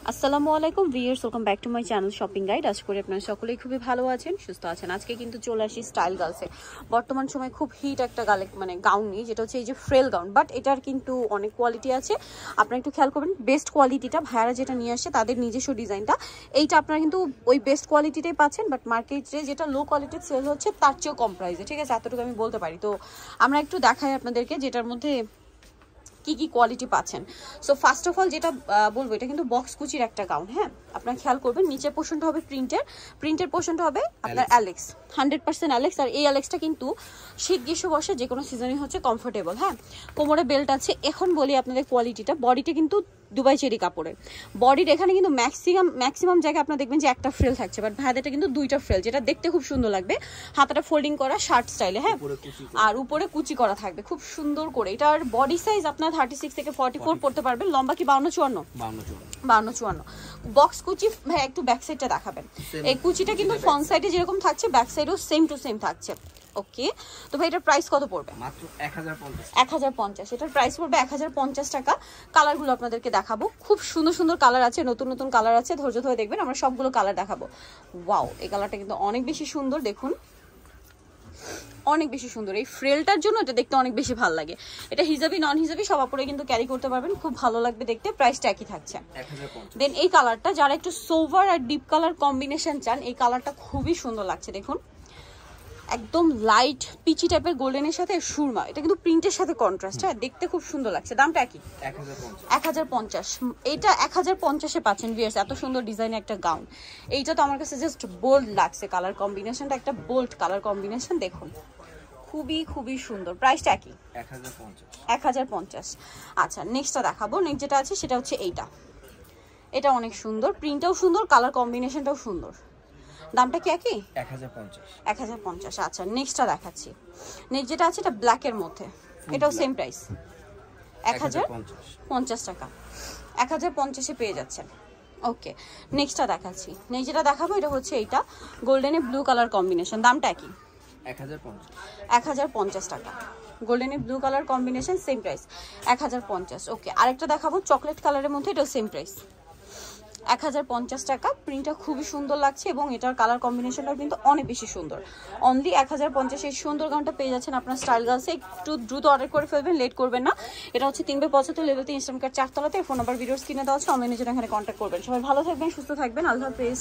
আসসালামু আলাইকুম viewers, welcome back to my channel shopping guide. আশা করি আপনারা সকলেই খুবই ভালো আছেন, সুস্থ আছেন। আজকে কিন্তু চলে আসি স্টাইল গার্লসে। বর্তমান সময় খুব হিট একটা গাউন নিয়ে, যেটা হচ্ছে এই যে ফ্রেল গাউন, বাট এটার কিন্তু অনেক কোয়ালিটি আছে। আপনারা একটু খেয়াল করবেন, বেস্ট কোয়ালিটিটা ভাইয়ারা যেটা নিয়ে আসে তাদের নিজস্ব ডিজাইনটা, এইটা আপনারা কিন্তু ওই বেস্ট কোয়ালিটিটাই পাচ্ছেন, বাট মার্কেটে যেটা লো কোয়ালিটির সেল হচ্ছে তার চেয়েও কম প্রাইসে, ঠিক আছে? এতটুকু আমি বলতে পারি। তো আমরা একটু দেখাই আপনাদেরকে যেটার মধ্যে কি কি কোয়ালিটি পাচ্ছেন। সো ফার্স্ট অফ অল যেটা বলবো, এটা কিন্তু বক্স কুচির একটা গাউন। হ্যাঁ, আপনারা খেয়াল করবেন, নিচের পোর্শনটা হবে প্রিন্টের পোর্শনটা হবে আপনার অ্যালেক্স, 100% অ্যালেক্স। আর এই অ্যালেক্সটা কিন্তু শীত গ্রীষ্ম বর্ষা যে কোনো সিজনে হচ্ছে কমফোর্টেবল। হ্যাঁ, কোমরে বেল্ট আছে। এখন বলি আপনাদের কোয়ালিটিটা, বডিটা কিন্তু দুবাই চেরি কাপড়ের। বডির এখানে কিন্তু ম্যাক্সিমাম জায়গায় আপনারা দেখবেন যে একটা ফ্রেল থাকছে, বাট ভাইয়াদেরটা কিন্তু দুইটা ফ্রেল, যেটা দেখতে খুব সুন্দর লাগবে। হাতাটা ফোল্ডিং করা শার্ট স্টাইলে, হ্যাঁ, আর উপরে কুচি করা থাকবে খুব সুন্দর করে। এটার বডি সাইজ আপনার 36 থেকে 44 পড়তে পারবেন। লম্বা কি 52-54? বক্স কুচি। ভাই একটু ব্যাক সাইডটা দেখাবেন। এই কুচিটা কিন্তু ফ্রন্ট সাইডে যেরকম থাকছে, ব্যাক সাইডেও সেম টু সেম থাকছে। ওকে, তো ভাই এটার প্রাইস কত পড়বে? মাত্র 1050। এটার প্রাইস পড়বে 1050 টাকা। কালারগুলো আপনাদেরকে দেখাবো, খুব সুন্দর সুন্দর কালার আছে, নতুন নতুন কালার আছে। ধৈর্য ধরে দেখবেন, আমরা সবগুলো কালার দেখাবো। ওয়াও, এই কালারটা কিন্তু অনেক বেশি সুন্দর, দেখুন অনেক বেশি সুন্দর। এই ফ্রেলটার জন্য এটা দেখতে অনেক বেশি ভালো লাগে। এটা হিজাবি নন হিজাবি সব আপুরে কিন্তু ক্যারি করতে পারবেন, খুব ভালো লাগবে দেখতে। প্রাইসটা একই থাকছে 1050। দেন এই কালারটা, যারা একটু সোভার আর ডিপ কালার কম্বিনেশন চান, এই কালারটা খুবই সুন্দর লাগছে। দেখুন একদম লাইট পিচি টাইপের গোল্ডেনের সাথে সুরমা, এটা কিন্তু প্রিন্টের সাথে কন্ট্রাস্ট। হ্যাঁ, দেখতে খুব সুন্দর লাগছে। দামটা কি? 1050। এইটা 1050-এ পাচ্ছেন ভিউয়ার্স। এত সুন্দর ডিজাইনের একটা গাউন, এইটা তো আমার কাছে জাস্ট বোল্ড লাগছে। কালার কম্বিনেশনটা একটা বোল্ড কালার কম্বিনেশন, দেখুন খুবই খুবই সুন্দর। প্রাইসটা কি? 1050। আচ্ছা, নেক্সটটা দেখাবো। নেক্সট যেটা আছে সেটা হচ্ছে এইটা। এটা অনেক সুন্দর, প্রিন্টটাও সুন্দর, কালার কম্বিনেশনটাও সুন্দর। দামটা কি একই? 1050। আচ্ছা, নেক্সটটা দেখাচ্ছি। নেক্সট যেটা আছে এটা ব্ল্যাকের মধ্যে, এটাও সেম প্রাইস 1050 টাকা। 1050-এ পেয়ে যাচ্ছেন। ওকে, নেক্সটটা দেখাচ্ছি। নেক্সট যেটা দেখাবো এটা হচ্ছে এইটা, গোল্ডেনে ব্লু কালার কম্বিনেশন। দামটা কি? 1050 টাকা। গোল্ডেনে blue colour combination, same price 1050। Okay, আরেকটা দেখাবো চকলেট কালারের মধ্যে, এটাও সেম প্রাইস 1050 টাকা। প্রিন্টটা খুবই সুন্দর লাগছে এবং এটার কালার কম্বিনেশনটাও কিন্তু অনেক বেশি সুন্দর। অনলি 1050 এই সুন্দর গাউনটা পেয়ে যাচ্ছেন আপনার স্টাইল গার্লসে। একটু দ্রুত অর্ডার করে ফেলবেন, লেট করবেন না। এটা হচ্ছে 375 লেভেল 3 ইনস্টাগ্রাম 4 তলাতে। ফোন নাম্বার ভিডিওস কিনে দেওয়া হচ্ছে, অনলাইনে যেটা এখানে কন্ট্যাক্ট করবেন। সবাই ভালো থাকবেন, সুস্থ থাকবেন, আল্লাহ হাফেজ।